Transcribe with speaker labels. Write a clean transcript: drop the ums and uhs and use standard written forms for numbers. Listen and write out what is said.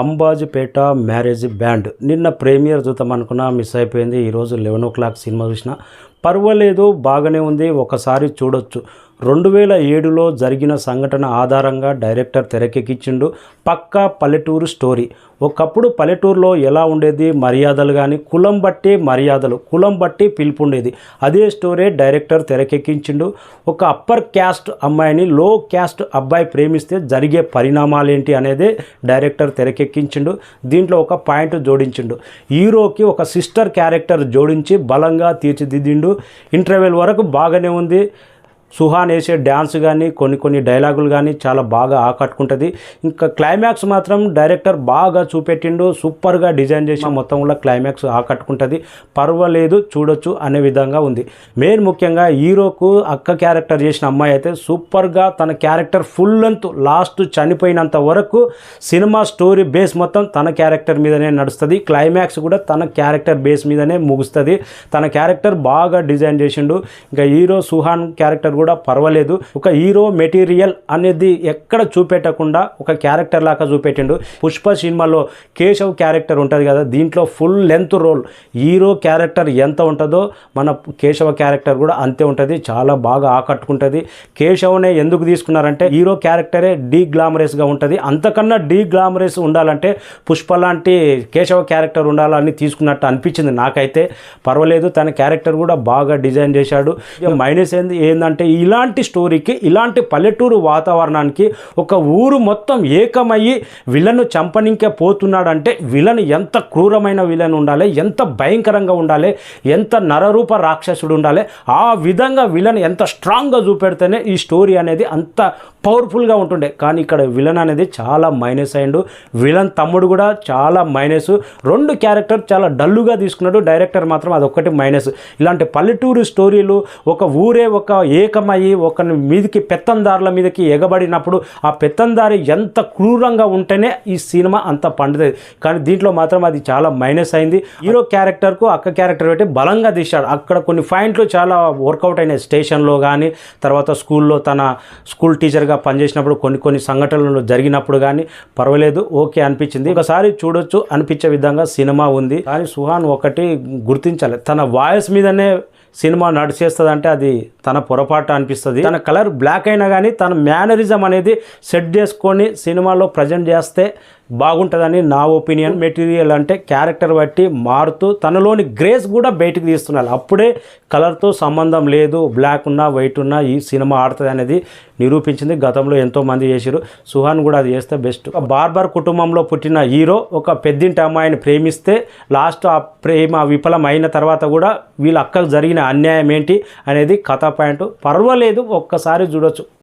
Speaker 1: Ambajipeta marriage band నిన్న premier చూద్దాం అనుకున్నా, మిస్ అయిపోయింది. ఈరోజు 11 సినిమా చూసిన. పర్వాలేదు, బాగానే ఉంది, ఒకసారి చూడొచ్చు. 2007లో జరిగిన సంఘటన ఆధారంగా డైరెక్టర్ తెరకెక్కించిండు. పక్కా పల్లెటూరు స్టోరీ. ఒకప్పుడు పల్లెటూరులో ఎలా ఉండేది, మర్యాదలు కానీ కులం బట్టి మర్యాదలు, కులం బట్టి పిలుపు ఉండేది. అదే స్టోరీ డైరెక్టర్ తెరకెక్కించిండు. ఒక అప్పర్ క్యాస్ట్ అమ్మాయిని లో క్యాస్ట్ అబ్బాయి ప్రేమిస్తే జరిగే పరిణామాలు ఏంటి అనేది డైరెక్టర్ తెరకెక్కించిండు. దీంట్లో ఒక పాయింట్ జోడించిండు. హీరోకి ఒక సిస్టర్ క్యారెక్టర్ జోడించి బలంగా తీర్చిదిద్దిండు. ఇంటర్వెల్ వరకు బాగానే ఉంది. సుహాన్ వేసే డ్యాన్స్ కానీ కొన్ని డైలాగులు కానీ చాలా బాగా ఆకట్టుకుంటుంది. ఇంకా క్లైమాక్స్ మాత్రం డైరెక్టర్ బాగా చూపెట్టిండు. సూపర్గా డిజైన్ చేసిన మొత్తంలో క్లైమాక్స్ ఆకట్టుకుంటుంది. పర్వాలేదు, చూడొచ్చు అనే విధంగా ఉంది. మెయిన్ ముఖ్యంగా హీరోకు అక్క క్యారెక్టర్ చేసిన అమ్మాయి అయితే సూపర్గా తన క్యారెక్టర్ ఫుల్ లెంత్ లాస్ట్ చనిపోయినంత వరకు సినిమా స్టోరీ బేస్ మొత్తం తన క్యారెక్టర్ మీదనే నడుస్తుంది. క్లైమాక్స్ కూడా తన క్యారెక్టర్ బేస్ మీదనే ముగుస్తుంది. తన క్యారెక్టర్ బాగా డిజైన్ చేసిండు. ఇంకా హీరో సుహాన్ క్యారెక్టర్ కూడా పర్వాలేదు. ఒక హీరో మెటీరియల్ అనేది ఎక్కడ చూపెట్టకుండా ఒక క్యారెక్టర్ లాగా చూపెట్టిండు. పుష్ప సినిమాలో కేశవ్ క్యారెక్టర్ ఉంటుంది కదా, దీంట్లో full length role. Hero character ఎంత ఉంటుందో మన కేశవ క్యారెక్టర్ కూడా అంతే ఉంటుంది. చాలా బాగా ఆకట్టుకుంటుంది. కేశవ్నే ఎందుకు తీసుకున్నారంటే హీరో క్యారెక్టరే డీ గ్లామరస్గా ఉంటుంది. అంతకన్నా డీ గ్లామరస్ ఉండాలంటే పుష్ప లాంటి కేశవ క్యారెక్టర్ ఉండాలని తీసుకున్నట్టు అనిపించింది నాకైతే. పర్వాలేదు, తన క్యారెక్టర్ కూడా బాగా డిజైన్ చేశాడు. మైనస్ ఏందంటే ఇలాంటి స్టోరీకి, ఇలాంటి పల్లెటూరు వాతావరణానికి ఒక ఊరు మొత్తం ఏకమయ్యి విలన్ను చంపనింకే పోతున్నాడంటే విలన్ ఎంత క్రూరమైన విలన్ ఉండాలి, ఎంత భయంకరంగా ఉండాలి, ఎంత నరరూప రాక్షసుడు ఉండాలి, ఆ విధంగా విలన్ ఎంత స్ట్రాంగ్గా చూపెడితేనే ఈ స్టోరీ అనేది అంత పవర్ఫుల్గా ఉంటుండే. కానీ ఇక్కడ విలన్ అనేది చాలా మైనస్ అయ్యిండు. విలన్ తమ్ముడు కూడా చాలా మైనస్. 2 క్యారెక్టర్ చాలా డల్లుగా తీసుకున్నాడు. డైరెక్టర్ మాత్రం అదొక్కటి మైనస్. ఇలాంటి పల్లెటూరు స్టోరీలు ఒక ఊరే ఒక ఏకమయ్యి ఒక మీదకి పెత్తందారుల మీదకి ఎగబడినప్పుడు ఆ పెత్తందారి ఎంత క్రూరంగా ఉంటేనే ఈ సినిమా అంత పండుతుంది. కానీ దీంట్లో మాత్రం అది చాలా మైనస్ అయింది. హీరో క్యారెక్టర్కు అక్క క్యారెక్టర్ పెట్టి బలంగా తీశాడు. అక్కడ కొన్ని పాయింట్లు చాలా వర్కౌట్ అయినాయి. స్టేషన్లో కానీ, తర్వాత స్కూల్లో తన స్కూల్ టీచర్గా పనిచేసినప్పుడు కొన్ని సంఘటనలు జరిగినప్పుడు కానీ పర్వాలేదు, ఓకే అనిపించింది. ఒకసారి చూడొచ్చు అనిపించే విధంగా సినిమా ఉంది. కానీ సుహాన్ ఒకటి గుర్తించాలి, తన వాయిస్ మీదనే సినిమా నడిచేస్తుంది. అది తన పొరపాటు అనిపిస్తుంది. తన కలర్ బ్లాక్ అయినా కానీ తన మేనరిజం అనేది సెట్ చేసుకొని సినిమాలో ప్రజెంట్ చేస్తే బాగుంటుందని నా ఒపీనియన్. మెటీరియల్ అంటే క్యారెక్టర్ బట్టి మారుతూ తనలోని గ్రేస్ కూడా బయటకు తీస్తున్నారు. అప్పుడే కలర్తో సంబంధం లేదు, బ్లాక్ ఉన్నా వైట్ ఉన్నా ఈ సినిమా ఆడుతుంది అనేది నిరూపించింది. గతంలో ఎంతోమంది చేశారు. సుహాన్ కూడా అది చేస్తే బెస్ట్. ఒక బార్బర్ కుటుంబంలో పుట్టిన హీరో ఒక పెద్దింటి అమ్మాయిని ప్రేమిస్తే లాస్ట్ ఆ ప్రేమ విఫలం అయిన తర్వాత కూడా వీళ్ళ అక్కకు జరిగిన అన్యాయం ఏంటి అనేది కథ పాయింట్. పర్వాలేదు, ఒక్కసారి చూడొచ్చు.